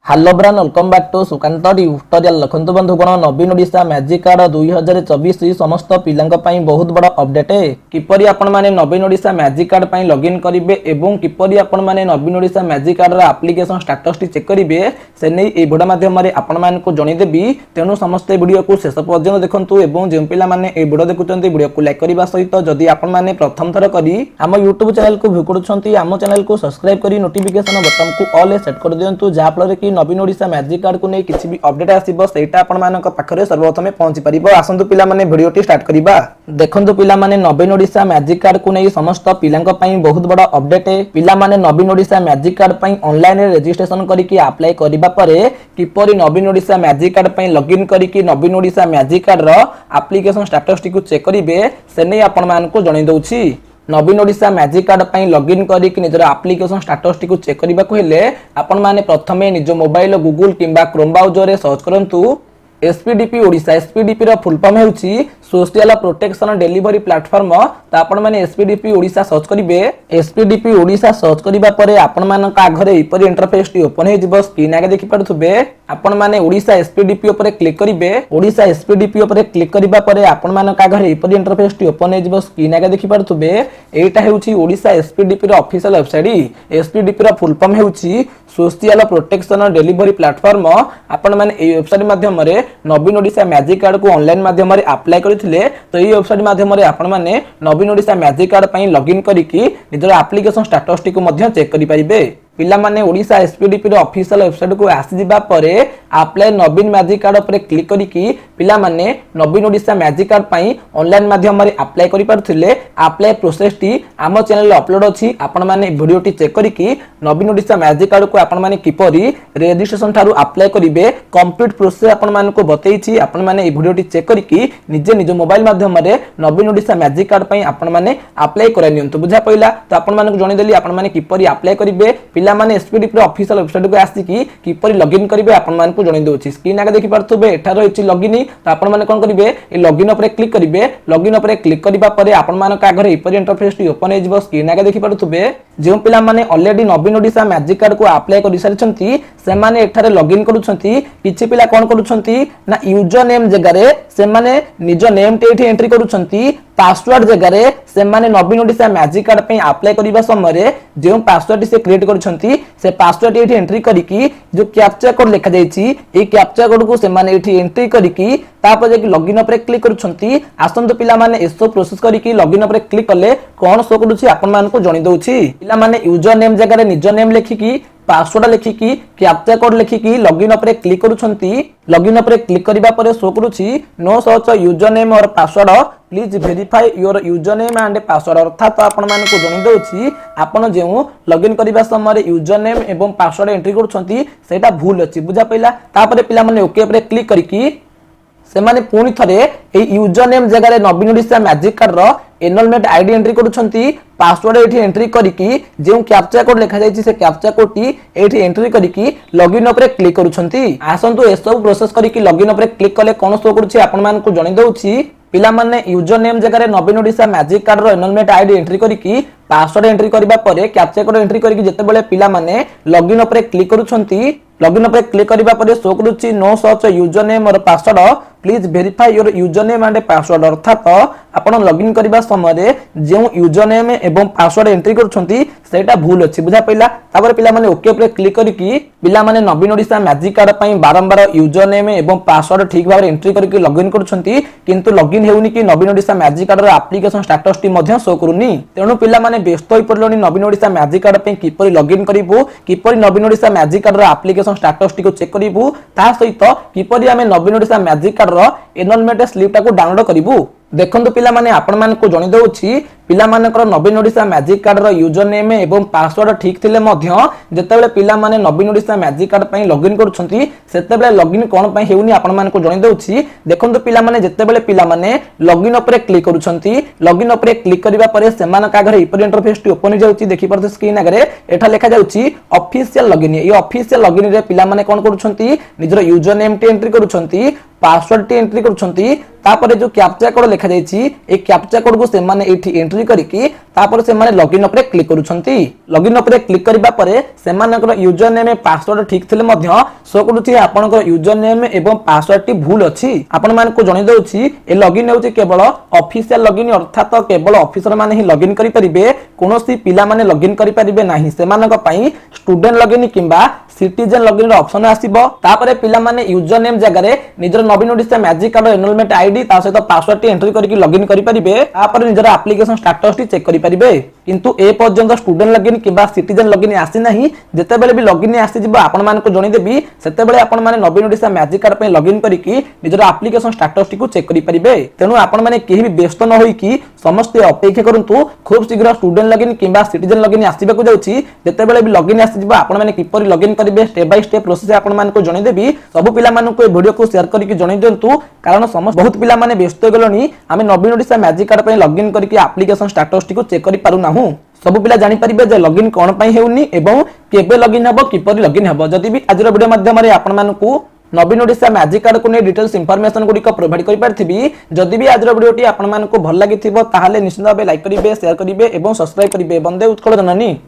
Hello ब्रान welcome back to Sukant tutorial. लखंतु बंधुगण नवीन ओडिशा मैजिक कार्ड 2024 समस्त पिलांक पई बहुत बड़ अपडेट है। किपरि आपण माने नवीन ओडिशा मैजिक कार्ड पई लॉगिन करिवे एवं किपरि आपण माने नवीन ओडिशा मैजिक कार्ड रा एप्लीकेशन स्टेटस टी चेक करिवे से नै ए वीडियो माध्यम रे आपण मान को जणी देबी। तेनु समस्त वीडियो को शेष पर्यंत देखंतु एवं जे पिला माने ए वीडियो देखुचंती वीडियो को लाइक करिबा सहित जदि आपण माने प्रथम थर करी हम YouTube चैनल को व्यू करूछंती हम चैनल को सब्सक्राइब करी नोटिफिकेशन बटन को ऑल सेट कर दियंतु जा फल रे कि नवीन ओडिशा मैजिक कार्ड को नै किछि भी अपडेट आसीबो सेटा आपण मानक पाखरे सर्वप्रथम पहुंची परिबो। आसंतु पिला माने वीडियो टी स्टार्ट करिबा। देखंतु पिला माने नवीन ओडिशा मैजिक कार्ड को नै समस्त पिलांक पई बहुत बड़ अपडेट है। पिला माने नवीन ओडिशा मैजिक कार्ड पई ऑनलाइन रे रजिस्ट्रेशन करी कि अप्लाई करिबा परे किपरि नवीन ओडिशा मैजिक कार्ड पई लॉगिन करी कि नवीन ओडिशा मैजिक कार्ड रो एप्लीकेशन स्टेटस टी को चेक करिवे से नै आपण मानक जणी दउछि। नवीन ओडिशा मैजिक कार्ड पई लॉगिन करी कि निजर एप्लीकेशन स्टेटस टी को चेक करिबा को हेले आपण माने प्रथमे निज मोबाइल गूगल किंबा क्रोम ब्राउजर रे सर्च करंतु एसपीडीपी ओडिशा। एसपीडीपी रो फुल फॉर्म हेउची सोशल प्रोटेक्शन डिलीवरी प्लेटफॉर्म। तो आपण माने एसपीडीपी ओडिशा सर्च करिवे। एसपीडीपी ओडिशा सर्च करिबा परे आपण मानक आघरे इपरि इंटरफेस टी ओपन हे जिवो। स्क्रीन आगे देखि पारुथबे आपण माने ओडिशा एसपीडीपी ऊपर क्लिक करिवे। ओडिशा एसपीडीपी ऊपर क्लिक करिबा परे आपण मानक आघरे इपरि इंटरफेस टी ओपन हे जिवो। स्क्रीन आगे देखि पारुथबे एटा हेउची ओडिशा एसपीडीपी रो ऑफिशियल वेबसाइट। एसपीडीपी रो फुल फॉर्म हेउची सोशल प्रोटेक्शन डिलीवरी प्लेटफॉर्म। आपण माने ए वेबसाइट माध्यम रे नवीन ओडिशा मैजिक कार्ड को ऑनलाइन माध्यम रे अप्लाई करिथिले तो ये वेबसाइट माध्यम रे आपण माने नवीन ओडिशा मैजिक कार्ड पई लॉगिन करिकि निजर एप्लीकेशन स्टेटस टी को मध्य चेक करि परिबे। पिला माने ओडिशा एसपीडीपी रो ऑफिशियल वेबसाइट को आसी जिबा परे अप्लाई नवीन मैजिक कार्ड ऊपर क्लिक करिकि पिला माने नवीन ओडिशा मैजिक कार्ड पई ऑनलाइन माध्यम रे अप्लाई करि पारथिले। अप्लाई प्रोसेस टी हम चैनल रे अपलोड अछि। आपण माने वीडियो टी चेक करिकि नवीन ओडिशा मैजिक कार्ड को आपण माने किपरि रजिस्ट्रेशन थारु अप्लाई करिवे कंप्लीट प्रोसेस आपण माने को बतैछि। आपण माने ए वीडियो टी चेक करिकि निजे निज मोबाइल माध्यम रे नवीन ओडिशा मैजिक कार्ड पई आपण माने अप्लाई करै नियंतु। बुझा पइला तो आपण माने को जणी देली आपण माने किपरि अप्लाई करिवे। पिला माने एसपीडीपी रो ऑफिशियल वेबसाइट को आसी किपरि लॉगिन करिवे आपण मान को जणी दोछि। स्क्रीन आगे देखि पारथबे एठा रहिछि लॉगिन। तो आपण माने कोन करिवे ए लॉगिन ऊपर क्लिक करिवे। लॉगिन ऊपर क्लिक करिबा परे आपण मानक आगरे इपरि इंटरफेस टी ओपन हे जिवो। स्क्रीन आगे देखि पारथबे जे पिला माने ऑलरेडी नवीन ओडिशा मैजिक कार्ड को अप्लाई करि सारिछंती से माने एठारे लॉगिन करूछंती। किछि पिला कोन करूछंती ना यूजर नेम जगह रे से माने निज नेम टे एठी एंट्री करूछंती। पासवर्ड जगह रे से माने नवीन ओडिशा मैजिक कार्ड पे अप्लाई करिबा समय रे जे पासवर्ड से क्रिएट करछंती से पासवर्ड एठी एंट्री करिकि जो कैप्चा कोड लिखा जाईछि ए कैप्चा कोड को से माने एठी एंट्री करिकि तापर जे लॉगिन ऊपर क्लिक करछंती। आसंत पिला माने एसो प्रोसेस करिकि लॉगिन ऊपर क्लिक करले कोन शो करूछि आपण मान को जणी दउछि। पिला माने यूजर नेम जगह रे निज नेम लिखिकि पासवर्ड लिखिकि कैप्चा कोड लिखिकि लॉगिन ऊपर क्लिक करूछंती। लॉगिन ऊपर क्लिक करिबा परे शो करूछि नो सर्च यूजर नेम और password please verify your user name and password. अर्थात आपण मान को जणी दउछि आपण जेउ लॉगिन करिबा समय रे यूजर नेम एवं पासवर्ड एंट्री करूछंती सेटा भूल अछि। बुझा पइला तापर पिला माने ओके ऊपर क्लिक करिकि से माने पुनी थरे ए यूजर नेम जगह रे नवीन ओडिशा मैजिक कार्ड रो एनरोलमेंट आईडी एंट्री करूछंती। पासवर्ड एठी एंट्री करिकि जे कैप्चा कोड लिखा जाईछि से कैप्चा कोड टी एठी एंट्री करिकि लॉगिन ऊपर क्लिक करूछंती। आसंतु ए सब प्रोसेस करिकि लॉगिन ऊपर क्लिक कले कोन शो करूछि आपण मान को जणी दउछि। पिला माने यूजर नेम जगह रे नवीन ओडिशा मैजिक कार्ड रो एनरोलमेंट आईडी एंट्री करिकि पासवर्ड एंट्री करिबा परे कैप्चा कोड एंट्री करिकि जते बेले पिला माने लॉगिन ऊपर क्लिक करूछंती। लॉगिन ऊपर क्लिक करिबा परे शो करूछि नो सर्च यूजर नेम और password please verify your user name and password. अर्थात आपण लॉगिन करिबा समय रे जे यूजर नेम एवं पासवर्ड एंट्री करूछंती सेटा भूल अछि। बुझा पइला तापर पिला माने ओके ऊपर क्लिक करिकि पिला माने नवीन ओडिशा मैजिक कार्ड पई बारंबार यूजर नेम एवं पासवर्ड ठीक भाबरे एंट्री करिकि लॉगिन करूछंती किंतु लॉगिन हेउनी कि नवीन ओडिशा मैजिक कार्ड रो एप्लीकेशन स्टेटस टी मध्य शो करूनी। तेनु पिला माने व्यस्त होई पड़लोनी नवीन ओडिशा मैजिक कार्ड पई किपरि लॉगिन करिवु किपरि नवीन ओडिशा मैजिक कार्ड रो एप्लीकेशन स्टेटस टी को चेक करिवु ता सहित किपरि हमें नवीन ओडिशा मैजिक कार्ड रो एनरोलमेंट स्लिप टा को डाउनलोड करिवु। देखंतु पिला माने आपण मान को जणी दउछि पिला मानकर नवीन ओडिशा मैजिक कार्ड रो यूजर नेम एवं पासवर्ड ठीक थिले मध्य जतेबेले पिला माने नवीन ओडिशा मैजिक कार्ड पई लॉगिन करूछंती सेतेबेले लॉगिन कोन पई हेउनी आपण मान को जणी दउछि। देखंतु पिला माने जतेबेले पिला माने लॉगिन ऊपर क्लिक करूछंती लॉगिन ऊपर क्लिक करिबा परे सेमान कागरे इपर इंटरफेस टी ओपन जाउछि। देखि परते स्क्रीन आगरे एठा लिखा जाउछि ऑफिशियल लॉगिन। ये ऑफिशियल लॉगिन रे पिला माने कोन करूछंती निजर यूजर नेम टी एंट्री करूछंती पासवर्ड टी एंट्री करूछंती तापर जो कैप्चा कोड देखा जायछि ए कैप्चा कोड को से माने एठी एंट्री करिकि तापर से माने लॉगिन ऊपर क्लिक करूछंती। लॉगिन ऊपर क्लिक करिबा परे से मानकर यूजर नेम पासवर्ड ठीक थिले मध्य शो करूछि आपनकर यूजर नेम एवं पासवर्ड टी भूल अछि। आपन मान को जणै दउछि ए लॉगिन हेउछि केवल ऑफिशियल लॉगिन अर्थात केवल ऑफिसर माने ही लॉगिन करि परिबे, कोनोसी पिला माने लॉगिन करि परिबे नाही। से मानक पई स्टूडेंट लॉगिन किंबा सिटीजन लॉगिन ऑप्शन आसीबो। तापरे पिला माने यूजर नेम जगह रे निजर नवीन Odisha magic card enrolment ID ता सहित पासवर्ड टी एंट्री करके लॉगिन करि परिबे। तापर निजर एप्लीकेशन स्टेटस टी चेक करि परिबे। किंतु ए पर्यंत स्टूडेंट लॉगिन किंबा सिटीजन लॉगिन आसी नाही। जेते बेले भी लॉगिन आसी जिवो आपन मान को जणै देबी सेते बेले आपन माने नवीन ओडिसा मैजिक कार्ड पे लॉगिन करके निजर एप्लीकेशन स्टेटस टी को चेक करि परिबे। तेनु आपन माने केही भी व्यस्त न होई कि समस्त अपेक्षा करंतु खूब शीघ्र स्टूडेंट लॉगिन किंबा सिटीजन लॉगिन आसीबा को जाउछि। जेते बेले भी लॉगिन आसी जिवो आपन माने किपरि लॉगिन करिवे स्टेप बाय स्टेप प्रोसेस आपन मान को जणै देबी। सब पिला मान को ए वीडियो को शेयर करके जणै दियंतु कारण समस्त बहुत पिला माने व्यस्त गलनी आमे नवीन ओडिसा मैजिक कार्ड पे लॉगिन करके एप्लीकेशन स्टेटस टी को चेक करि पारु नाहु। सब पिला जानि परिबे जे लॉगिन कोन पई हेउनी एवं केबे लॉगिन हबो किपरि लॉगिन हबो। जदि भी आजर वीडियो माध्यम रे आपन मान को नवीन ओडिसा मैजिक कार्ड को ने डिटेल्स इंफॉर्मेशन गुडी को प्रोवाइड करि पारथिबी। जदि भी आजर वीडियोटी आपन मान को भल लागिथिबो ताहाले निश्चित भाबे लाइक करिवे, शेयर करिवे एवं सब्सक्राइब करिवे। बंदे उत्कल जननी।